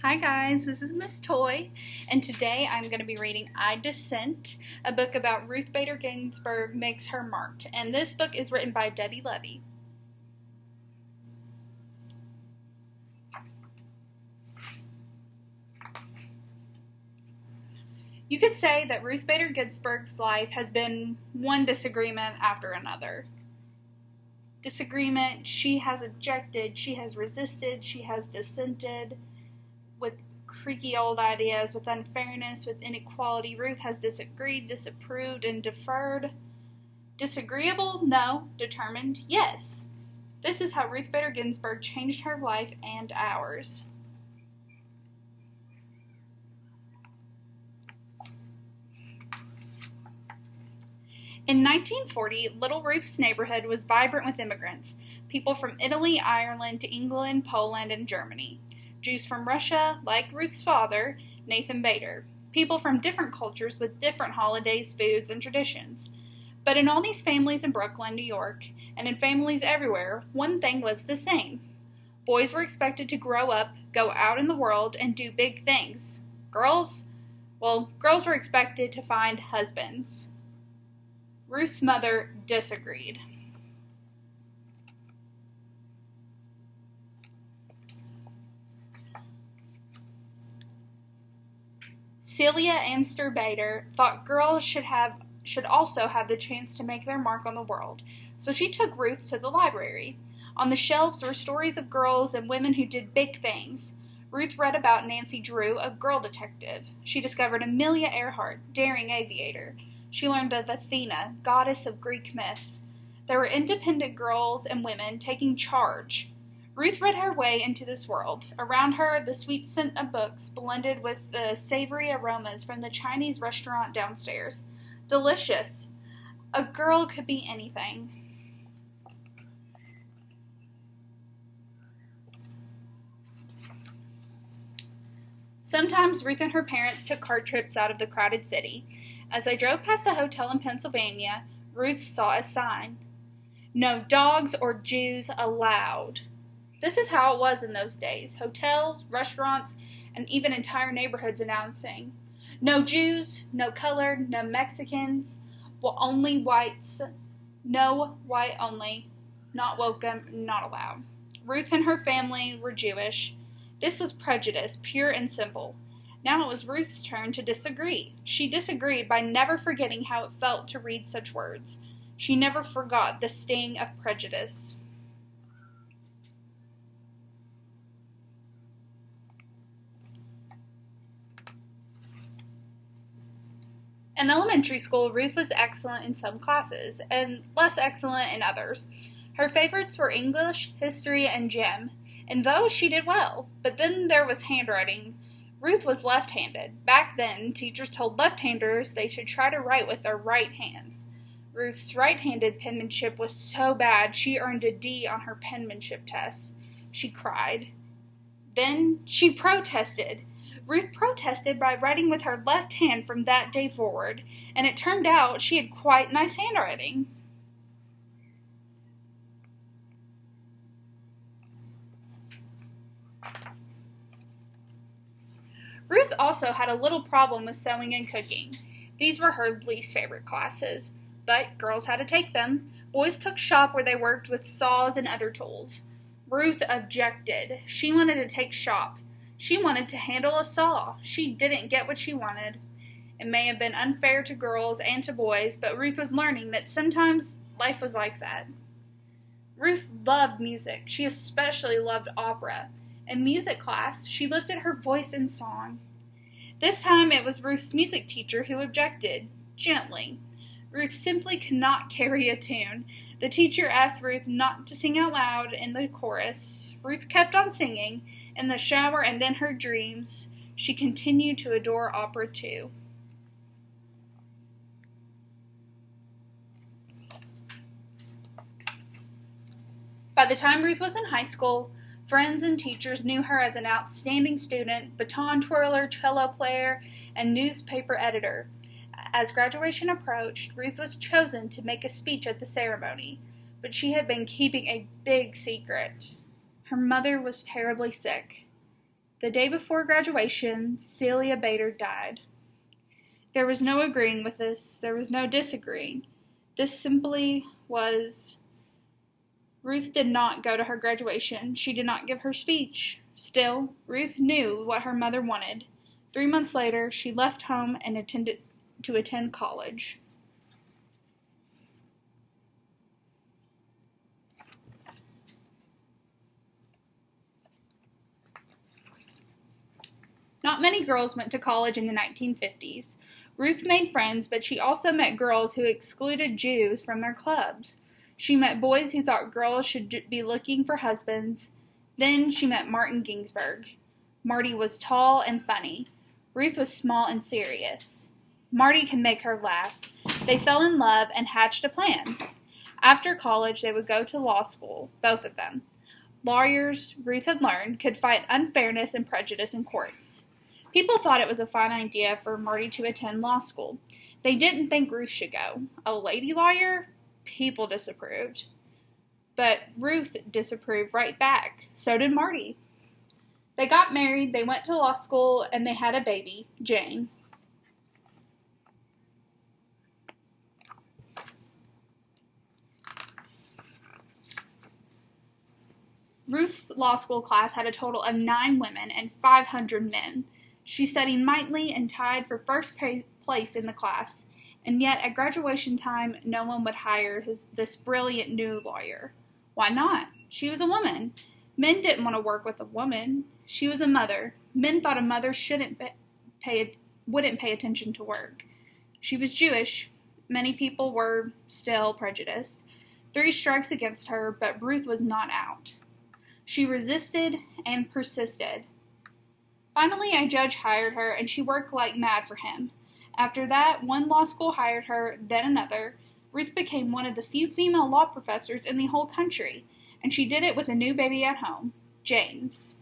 Hi guys, this is Miss Toy, and today I'm going to be reading I Dissent, a book about Ruth Bader Ginsburg makes her mark, and this book is written by Debbie Levy. You could say that Ruth Bader Ginsburg's life has been one disagreement after another. Disagreement, she has objected, she has resisted, she has dissented with creaky old ideas, with unfairness, with inequality. Ruth has disagreed, disapproved, and deferred. Disagreeable? No. Determined? Yes. This is how Ruth Bader Ginsburg changed her life and ours. In 1940, Little Ruth's Neighborhood was vibrant with immigrants, people from Italy, Ireland, England, Poland, and Germany. Jews from Russia, like Ruth's father, Nathan Bader. People from different cultures with different holidays, foods, and traditions. But in all these families in Brooklyn, New York, and in families everywhere, one thing was the same. Boys were expected to grow up, go out in the world, and do big things. Girls? Well, girls were expected to find husbands. Ruth's mother disagreed. Celia Amster Bader thought girls should also have the chance to make their mark on the world, so she took Ruth to the library. On the shelves were stories of girls and women who did big things. Ruth read about Nancy Drew, a girl detective. She discovered Amelia Earhart, daring aviator. She learned of Athena, goddess of Greek myths. There were independent girls and women taking charge. Ruth read her way into this world. Around her, the sweet scent of books blended with the savory aromas from the Chinese restaurant downstairs. Delicious. A girl could be anything. Sometimes Ruth and her parents took car trips out of the crowded city. As they drove past a hotel in Pennsylvania, Ruth saw a sign. No dogs or Jews allowed. This is how it was in those days. Hotels, restaurants, and even entire neighborhoods announcing, no Jews, no colored, no Mexicans, well, only whites, no white only, not welcome, not allowed. Ruth and her family were Jewish. This was prejudice, pure and simple. Now it was Ruth's turn to disagree. She disagreed by never forgetting how it felt to read such words. She never forgot the sting of prejudice. In elementary school, Ruth was excellent in some classes, and less excellent in others. Her favorites were English, history, and gym, and those she did well. But then there was handwriting. Ruth was left-handed. Back then, teachers told left-handers they should try to write with their right hands. Ruth's right-handed penmanship was so bad she earned a D on her penmanship test. She cried. Then she protested. Ruth protested by writing with her left hand from that day forward, and it turned out she had quite nice handwriting. Ruth also had a little problem with sewing and cooking. These were her least favorite classes, but girls had to take them. Boys took shop where they worked with saws and other tools. Ruth objected. She wanted to take shop. She wanted to handle a saw. She didn't get what she wanted. It may have been unfair to girls and to boys, but Ruth was learning that sometimes life was like that. Ruth loved music. She especially loved opera. In music class, she lifted her voice in song. This time it was Ruth's music teacher who objected, gently. Ruth simply could not carry a tune. The teacher asked Ruth not to sing out loud in the chorus. Ruth kept on singing. In the shower and in her dreams, she continued to adore opera too. By the time Ruth was in high school, friends and teachers knew her as an outstanding student, baton twirler, cello player, and newspaper editor. As graduation approached, Ruth was chosen to make a speech at the ceremony, but she had been keeping a big secret. Her mother was terribly sick. The day before graduation, Celia Bader died. There was no agreeing with this. There was no disagreeing. This simply was. Ruth did not go to her graduation. She did not give her speech. Still, Ruth knew what her mother wanted. 3 months later, she left home and attend college. Not many girls went to college in the 1950s. Ruth made friends, but she also met girls who excluded Jews from their clubs. She met boys who thought girls should be looking for husbands. Then she met Martin Ginsburg. Marty was tall and funny. Ruth was small and serious. Marty could make her laugh. They fell in love and hatched a plan. After college, they would go to law school, both of them. Lawyers, Ruth had learned, could fight unfairness and prejudice in courts. People thought it was a fine idea for Marty to attend law school. They didn't think Ruth should go. A lady lawyer? People disapproved. But Ruth disapproved right back. So did Marty. They got married, they went to law school, and they had a baby, Jane. Ruth's law school class had a total of 9 women and 500 men. She studied mightily and tied for first place in the class, and yet at graduation time, no one would hire this brilliant new lawyer. Why not? She was a woman. Men didn't want to work with a woman. She was a mother. Men thought a mother wouldn't pay attention to work. She was Jewish. Many people were still prejudiced. 3 strikes against her, but Ruth was not out. She resisted and persisted. Finally, a judge hired her, and she worked like mad for him. After that, one law school hired her, then another. Ruth became one of the few female law professors in the whole country, and she did it with a new baby at home, James.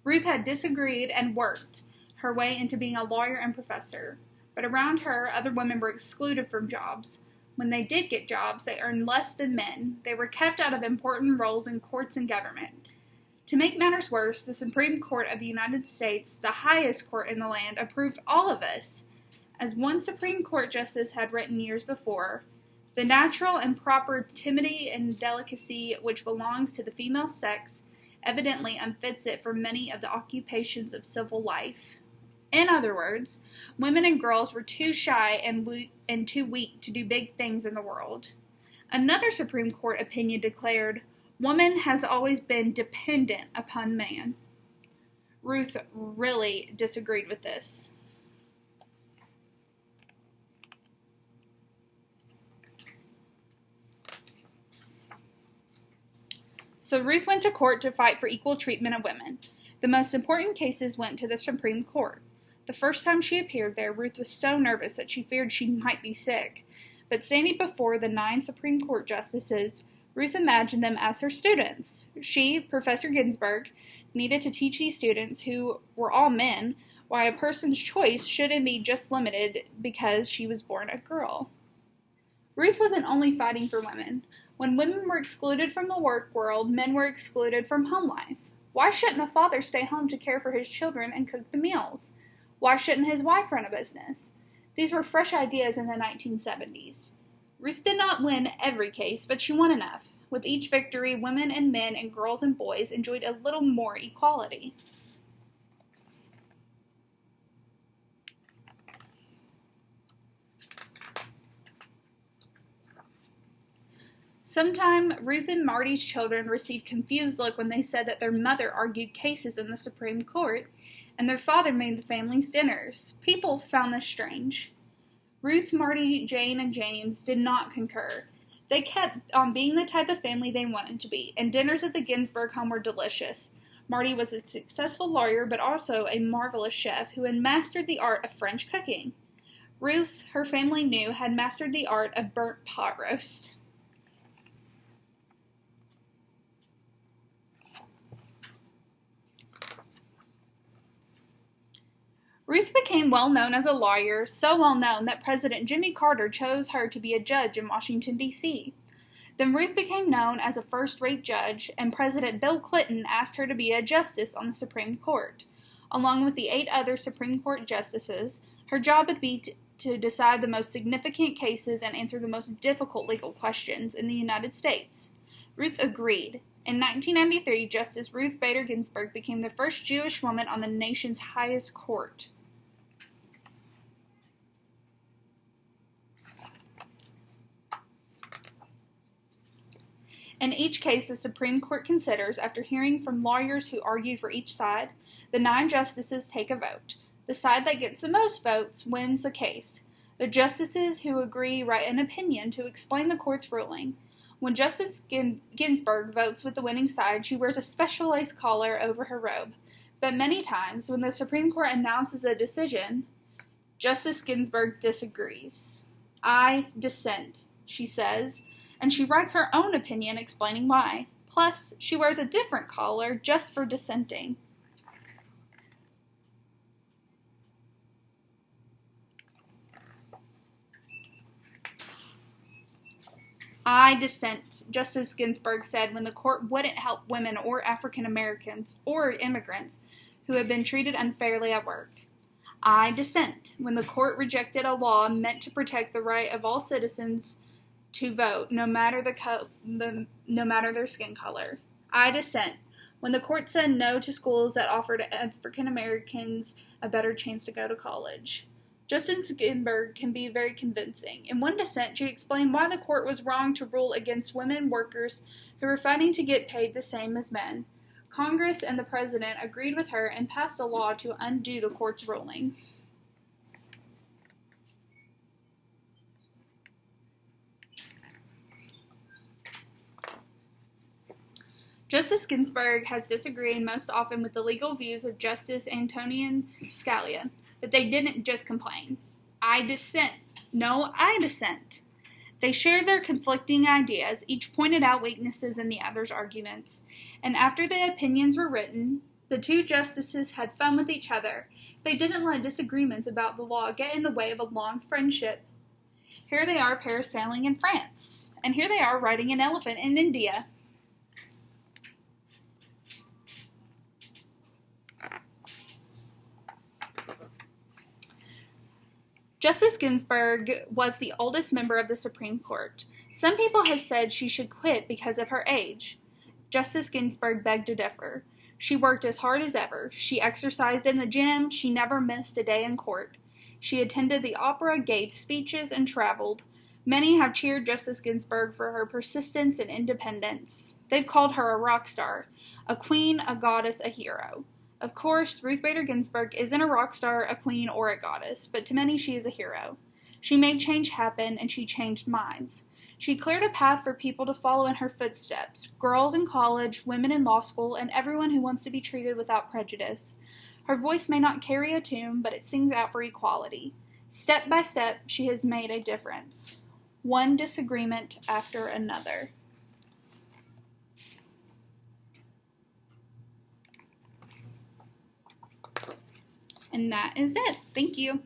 Ruth had disagreed and worked her way into being a lawyer and professor, but around her, other women were excluded from jobs. When they did get jobs, they earned less than men. They were kept out of important roles in courts and government. To make matters worse, the Supreme Court of the United States, the highest court in the land, approved all of this. As one Supreme Court justice had written years before, the natural and proper timidity and delicacy which belongs to the female sex evidently unfits it for many of the occupations of civil life. In other words, women and girls were too shy and too weak to do big things in the world. Another Supreme Court opinion declared, "Woman has always been dependent upon man." Ruth really disagreed with this. So Ruth went to court to fight for equal treatment of women. The most important cases went to the Supreme Court. The first time she appeared there, Ruth was so nervous that she feared she might be sick. But standing before the 9 Supreme Court justices, Ruth imagined them as her students. She, Professor Ginsburg, needed to teach these students, who were all men, why a person's choice shouldn't be just limited because she was born a girl. Ruth wasn't only fighting for women. When women were excluded from the work world, men were excluded from home life. Why shouldn't a father stay home to care for his children and cook the meals? Why shouldn't his wife run a business? These were fresh ideas in the 1970s. Ruth did not win every case, but she won enough. With each victory, women and men and girls and boys enjoyed a little more equality. Sometime, Ruth and Marty's children received confused look when they said that their mother argued cases in the Supreme Court, and their father made the family's dinners. People found this strange. Ruth, Marty, Jane, and James did not concur. They kept on being the type of family they wanted to be, and dinners at the Ginsburg home were delicious. Marty was a successful lawyer, but also a marvelous chef who had mastered the art of French cooking. Ruth, her family knew, had mastered the art of burnt pot roast. Ruth became well known as a lawyer, so well known that President Jimmy Carter chose her to be a judge in Washington, D.C. Then Ruth became known as a first-rate judge, and President Bill Clinton asked her to be a justice on the Supreme Court. Along with the 8 other Supreme Court justices, her job would be to decide the most significant cases and answer the most difficult legal questions in the United States. Ruth agreed. In 1993, Justice Ruth Bader Ginsburg became the first Jewish woman on the nation's highest court. In each case the Supreme Court considers, after hearing from lawyers who argued for each side, the 9 justices take a vote. The side that gets the most votes wins the case. The justices who agree write an opinion to explain the court's ruling. When Justice Ginsburg votes with the winning side, she wears a special lace collar over her robe. But many times, when the Supreme Court announces a decision, Justice Ginsburg disagrees. I dissent, she says, and she writes her own opinion explaining why. Plus, she wears a different collar just for dissenting. I dissent, Justice Ginsburg said when the court wouldn't help women or African Americans or immigrants who had been treated unfairly at work. I dissent when the court rejected a law meant to protect the right of all citizens to vote, no matter their skin color. I dissent when the court said no to schools that offered African Americans a better chance to go to college. Justice Ginsburg can be very convincing. In one dissent, she explained why the court was wrong to rule against women workers who were fighting to get paid the same as men. Congress and the President agreed with her and passed a law to undo the court's ruling. Justice Ginsburg has disagreed most often with the legal views of Justice Antonin Scalia, but they didn't just complain. I dissent. No, I dissent. They shared their conflicting ideas, each pointed out weaknesses in the other's arguments, and after the opinions were written, the 2 justices had fun with each other. They didn't let disagreements about the law get in the way of a long friendship. Here they are parasailing in France, and here they are riding an elephant in India. Justice Ginsburg was the oldest member of the Supreme Court. Some people have said she should quit because of her age. Justice Ginsburg begged to differ. She worked as hard as ever. She exercised in the gym. She never missed a day in court. She attended the opera, gave speeches, and traveled. Many have cheered Justice Ginsburg for her persistence and independence. They've called her a rock star, a queen, a goddess, a hero. Of course, Ruth Bader Ginsburg isn't a rock star, a queen, or a goddess, but to many she is a hero. She made change happen, and she changed minds. She cleared a path for people to follow in her footsteps, girls in college, women in law school, and everyone who wants to be treated without prejudice. Her voice may not carry a tune, but it sings out for equality. Step by step, she has made a difference. One disagreement after another. And that is it. Thank you.